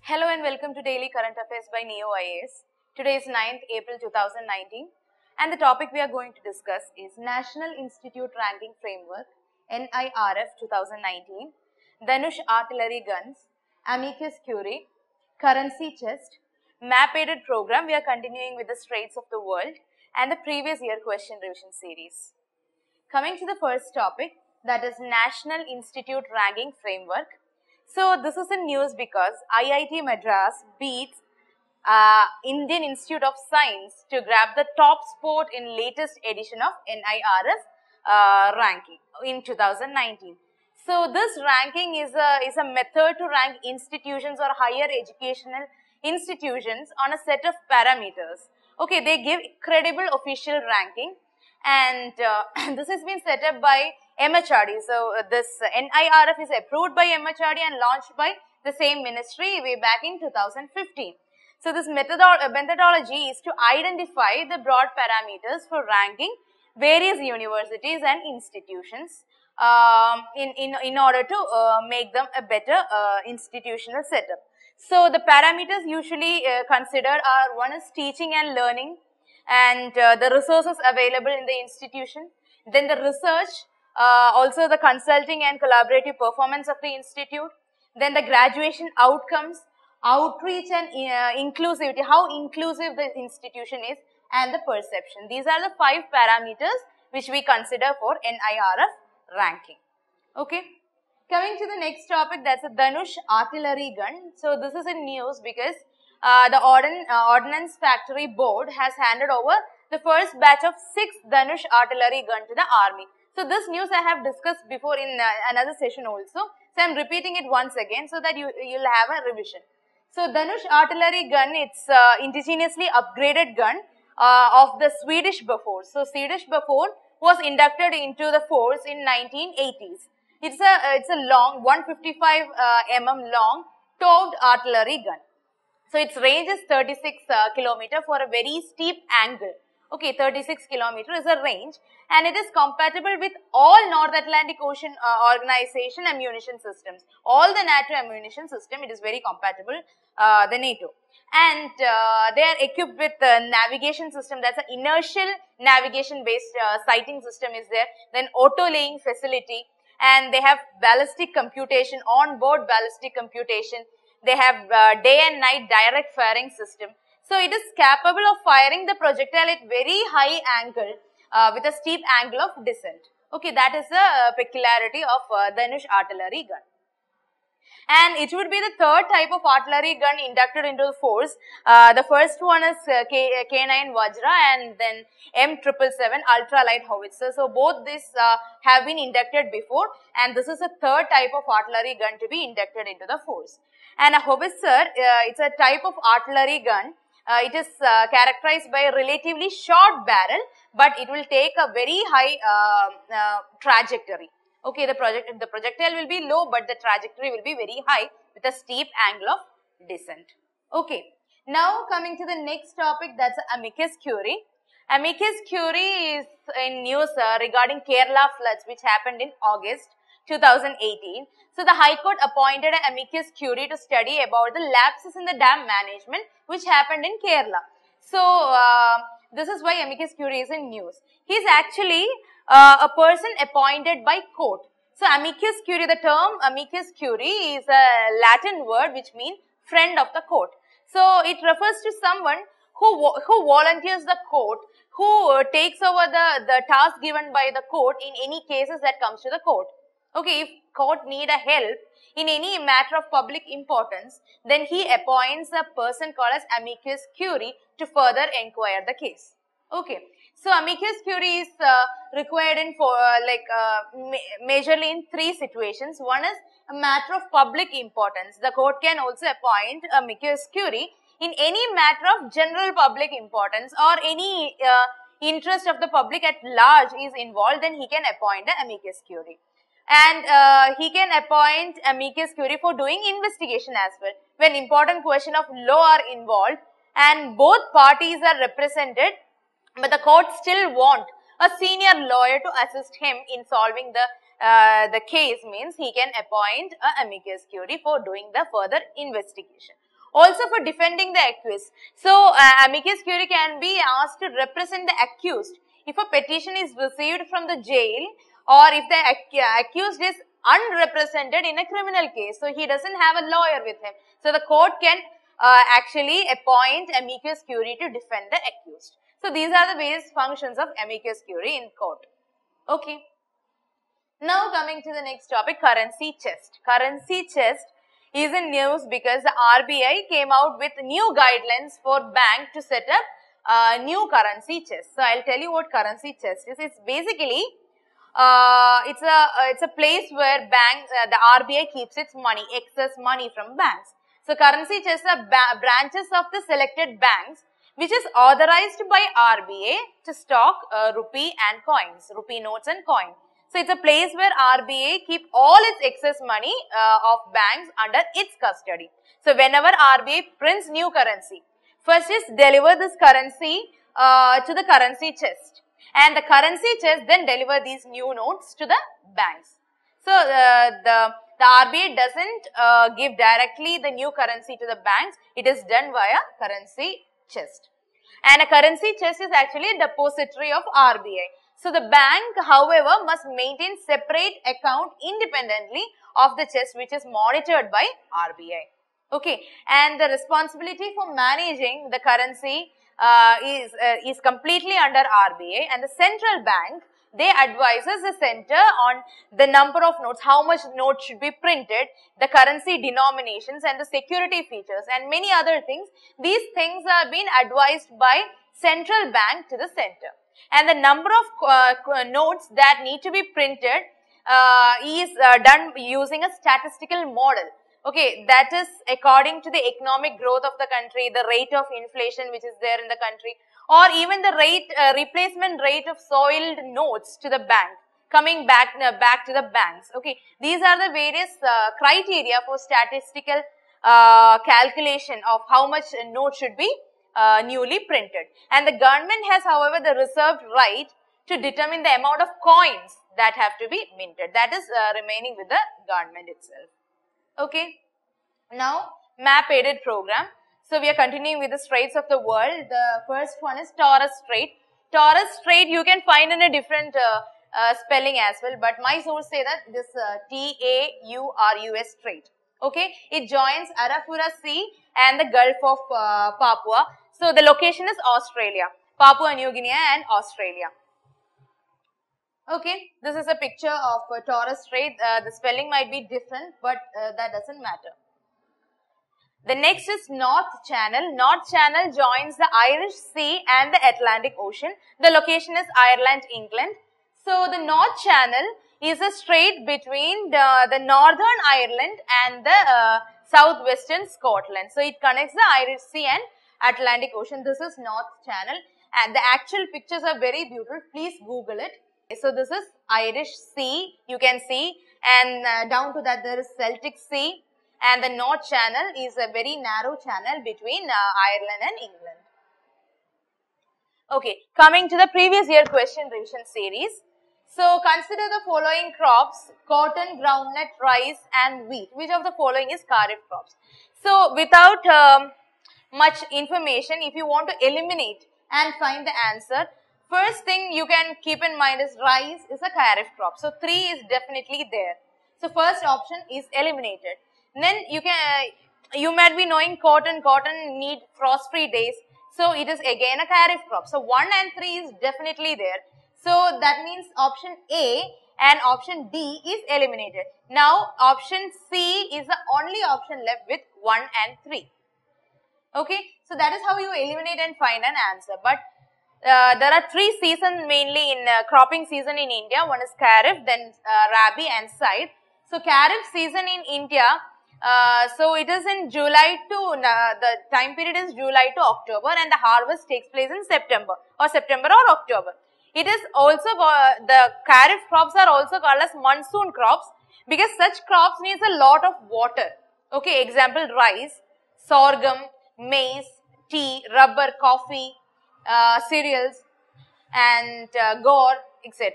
Hello and welcome to Daily Current Affairs by NEO IAS. Today is 9th April 2019 and the topic we are going to discuss is National Institute Ranking Framework NIRF 2019, Dhanush Artillery Guns, Amicus Curiae, Currency Chest, Map-aided Program. We are continuing with the Straits of the World and the previous year question revision series. Coming to the first topic, that is National Institute Ranking Framework. So this is in news because IIT Madras beats Indian Institute of Science to grab the top spot in latest edition of NIRF ranking in 2019. So this ranking is a method to rank institutions or higher educational institutions on a set of parameters. Okay, they give credible official ranking, and this has been set up by MHRD. So this NIRF is approved by MHRD and launched by the same ministry way back in 2015. So this methodology is to identify the broad parameters for ranking various universities and institutions in order to make them a better institutional setup. So the parameters usually considered are: one is teaching and learning, and the resources available in the institution, then the research, also the consulting and collaborative performance of the institute, then the graduation outcomes, outreach and inclusivity, how inclusive the institution is, and the perception. These are the 5 parameters which we consider for NIRF ranking. Okay. Coming to the next topic, that's a Dhanush Artillery Gun. So this is in news because the Ordnance Factory Board has handed over the first batch of 6 Dhanush artillery gun to the army. So this news I have discussed before in another session also. So I am repeating it once again so that you'll have a revision. So Dhanush artillery gun, it's indigenously upgraded gun of the Swedish Bofors. So Swedish Bofors was inducted into the force in 1980s. It's a long 155 mm long towed artillery gun. So its range is 36 kilometer for a very steep angle. Okay, 36 kilometer is a range, and it is compatible with all North Atlantic Ocean Organization ammunition systems. All the NATO ammunition system, it is very compatible, the NATO. And they are equipped with navigation system, that's an inertial navigation based sighting system is there, then auto laying facility, and they have ballistic computation, on-board ballistic computation. They have day and night direct firing system. So it is capable of firing the projectile at very high angle with a steep angle of descent. Okay, that is the peculiarity of Dhanush artillery gun. And it would be the third type of artillery gun inducted into the force. The first one is K9 Vajra and then M777 ultralight howitzer. So both these have been inducted before, and this is the third type of artillery gun to be inducted into the force. And a howitzer, it's a type of artillery gun. It is characterized by a relatively short barrel, but it will take a very high trajectory. Okay, the projectile will be low, but the trajectory will be very high with a steep angle of descent. Okay, now coming to the next topic, that's amicus curiae. Amicus curiae is in news regarding Kerala floods which happened in August 2018. So the High Court appointed an amicus curiae to study about the lapses in the dam management which happened in Kerala. So this is why amicus curiae is in news. He is actually a person appointed by court. So amicus curiae, the term amicus curiae is a Latin word which means friend of the court. So it refers to someone who volunteers the court, who takes over the task given by the court in any cases that comes to the court. Okay, if court need a help in any matter of public importance, then he appoints a person called as amicus curiae to further inquire the case. Okay, so amicus curiae is required in majorly in 3 situations. One is a matter of public importance. The court can also appoint amicus curiae in any matter of general public importance, or any interest of the public at large is involved, then he can appoint an amicus curiae. And he can appoint amicus curiae for doing investigation as well. When important question of law are involved and both parties are represented, but the court still want a senior lawyer to assist him in solving the case, means he can appoint an amicus curiae for doing the further investigation. Also for defending the accused. So amicus curiae can be asked to represent the accused if a petition is received from the jail or if the accused is unrepresented in a criminal case. So he doesn't have a lawyer with him. So the court can actually appoint amicus curiae to defend the accused. So these are the various functions of amicus curiae in court. Okay. Now coming to the next topic, currency chest. Currency chest is in news because the RBI came out with new guidelines for bank to set up new currency chest. So I'll tell you what currency chest is. It's basically it's a place where banks, the RBI keeps its money, excess money from banks. So currency chests are branches of the selected banks which is authorized by RBI to stock rupee and coins, rupee notes and coin. So it's a place where RBI keep all its excess money of banks under its custody. So whenever RBI prints new currency, first is deliver this currency to the currency chest, and the currency chest then deliver these new notes to the banks. So the RBI doesn't give directly the new currency to the banks. It is done via currency chest. And a currency chest is actually a depository of RBI. So the bank, however, must maintain separate account independently of the chest which is monitored by RBI. Okay, and the responsibility for managing the currency is completely under RBI, and the central bank, they advises the center on the number of notes, how much notes should be printed, the currency denominations and the security features and many other things. These things are being advised by central bank to the center. And the number of notes that need to be printed is done using a statistical model. Okay, that is according to the economic growth of the country, the rate of inflation which is there in the country, or even the rate replacement rate of soiled notes to the bank, coming back to the banks. Okay, these are the various criteria for statistical calculation of how much note should be newly printed. And the government has, however, the reserved right to determine the amount of coins that have to be minted. That is remaining with the government itself. Okay. Now, map aided program. So we are continuing with the straits of the world. The first one is Torres Strait. Torres Strait you can find in a different spelling as well, but my source say that this Taurus Strait. Okay, it joins Arafura Sea and the Gulf of Papua. So the location is Australia, Papua New Guinea and Australia. Okay, this is a picture of Torres Strait. The spelling might be different, but that doesn't matter. The next is North Channel. North Channel joins the Irish Sea and the Atlantic Ocean. The location is Ireland, England. So the North Channel is a strait between the Northern Ireland and the southwestern Scotland. So it connects the Irish Sea and Atlantic Ocean. This is North Channel, and the actual pictures are very beautiful. Please Google it. So this is Irish Sea, you can see, and down to that there is Celtic Sea, and the North Channel is a very narrow channel between Ireland and England. Okay, coming to the previous year question revision series. So consider the following crops: cotton, groundnut, rice and wheat. Which of the following is Kharif crops? So without much information, if you want to eliminate and find the answer, first thing you can keep in mind is rice is a Kharif crop. So 3 is definitely there. So first option is eliminated. Then you might be knowing cotton. Cotton need frost-free days. So it is again a Kharif crop. So 1 and 3 is definitely there. So that means option A and option D is eliminated. Now option C is the only option left with 1 and 3. Okay. So that is how you eliminate and find an answer. But there are 3 seasons mainly in cropping season in India. One is Kharif, then Rabi and Zaid. So Kharif season in India, so it is in July to, the time period is July to October, and the harvest takes place in September or October. It is also, the Kharif crops are also called as monsoon crops because such crops needs a lot of water. Okay, example rice, sorghum, maize, tea, rubber, coffee, cereals and gore, etc.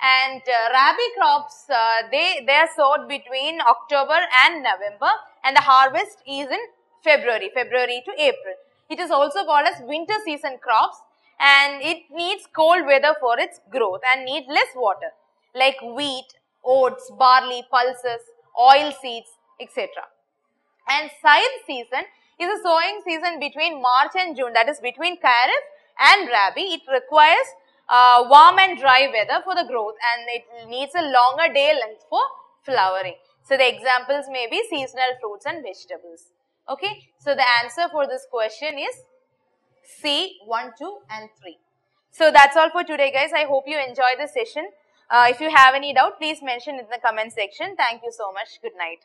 And Rabi crops, they are sowed between October and November, and the harvest is in February to April. It is also called as winter season crops, and it needs cold weather for its growth and need less water, like wheat, oats, barley, pulses, oil seeds, etc. And scythe season is a sowing season between March and June, that is between Kharif and Rabi. It requires warm and dry weather for the growth, and it needs a longer day length for flowering. So the examples may be seasonal fruits and vegetables. Okay, so the answer for this question is C, 1, 2 and 3. So that's all for today, guys. I hope you enjoy the session. If you have any doubt, please mention in the comment section. Thank you so much. Good night.